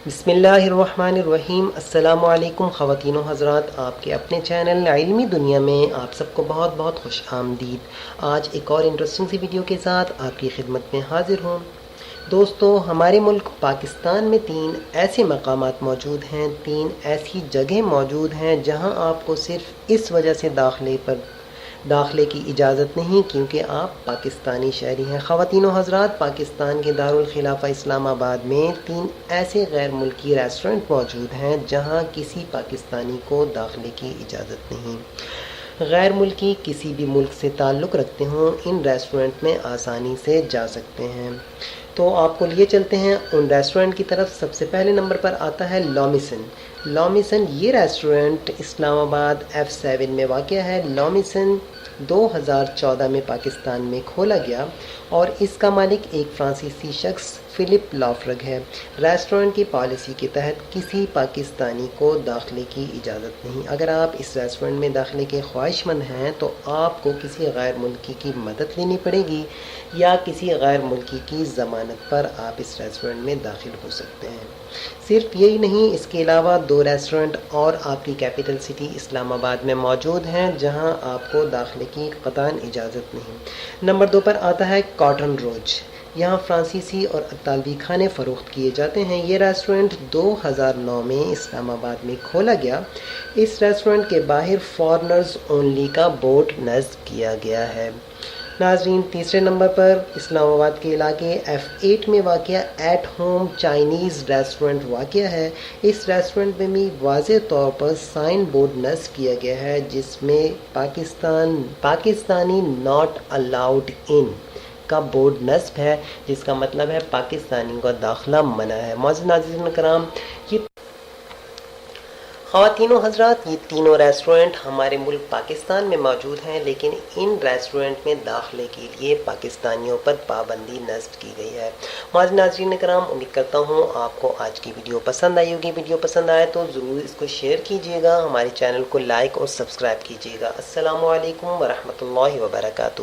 بسم اللہ الرحمن الرحیم۔ السلام علیکم خواتین و حضرات، آپ کے اپنے چینل علمی دنیا میں آپ سب کو بہت بہت خوش آمدید۔ آج ایک اور انٹرسٹنگ سی ویڈیو کے ساتھ آپ کی خدمت میں حاضر ہوں۔ دوستو، ہمارے ملک پاکستان میں 3 ایسے مقامات موجود ہیں، 3 ایسی جگہیں موجود ہیں جہاں آپ کو صرف اس وجہ سے داخلے کی اجازت نہیں کیونکہ آپ پاکستانی شہری ہیں۔ خواتین و حضرات، پاکستان کے دارالخلافہ اسلام آباد میں 3 ایسے غیر ملکی ریسٹورنٹ موجود ہیں جہاں کسی پاکستانی کو داخلے کی اجازت نہیں۔ غیر ملکی کسی بھی ملک سے تعلق رکھتے ہوں، ان ریسٹورنٹ میں آسانی سے جا سکتے ہیں۔ تو آپ کو لیے چلتے ہیں ان ریسٹورنٹ کی طرف۔ سب سے پہلے نمبر پر آتا ہے لومیسن۔ لومیسن یہ ریسٹورنٹ اسلام آباد F7 میں واقع ہے۔ لومیسن 2014 میں پاکستان میں کھولا گیا اور اس کا مالک ایک فرانسیسی شخص فلپ لافرگ ہے۔ ریسٹورنٹ کی پالیسی کے تحت کسی پاکستانی کو داخلے کی اجازت نہیں۔ اگر آپ اس ریسٹورنٹ میں داخلے کے خواہش مند ہیں تو آپ کو کسی غیر ملکی کی مدد لینی پڑے گی یا کسی غیر ملکی کی ضمانت پر آپ اس ریسٹورنٹ میں داخل ہو سکتے ہیں۔ صرف یہی نہیں، اس کے علاوہ 2 ریسٹورنٹ اور آپ کی کیپٹل سٹی اسلام آباد میں موجود ہیں جہاں آپ کو داخلے کی قطعاً اجازت نہیں۔ نمبر 2 پر آتا ہے کاٹن روج۔ یہاں فرانسیسی اور اطالوی کھانے فروخت کیے جاتے ہیں۔ یہ ریسٹورنٹ 2009 میں اسلام آباد میں کھولا گیا۔ اس ریسٹورنٹ کے باہر فارنرز اونلی کا بورڈ نصب کیا گیا ہے۔ ناظرین، تیسرے نمبر پر اسلام آباد کے علاقے F8 میں واقع ایٹ ہوم چائنیز ریسٹورنٹ واقع ہے۔ اس ریسٹورنٹ میں بھی واضح طور پر سائن بورڈ نصب کیا گیا ہے جس میں پاکستانی ناٹ الاؤڈ ان کا بورڈ نصب ہے، جس کا مطلب ہے پاکستانی کا داخلہ منع ہے۔ معزز ناظرین کرام، خواتین و حضرات، یہ تینوں ریسٹورنٹ ہمارے ملک پاکستان میں موجود ہیں، لیکن ان ریسٹورنٹ میں داخلے کے لیے پاکستانیوں پر پابندی نصب کی گئی ہے۔ معزز ناظرین کرام، امید کرتا ہوں آپ کو آج کی ویڈیو پسند آئی ہوگی۔ ویڈیو پسند آئے تو ضرور اس کو شیئر کیجیے گا، ہمارے چینل کو لائک اور سبسکرائب کیجیے گا۔ السلام علیکم ورحمۃ اللہ وبرکاتہ۔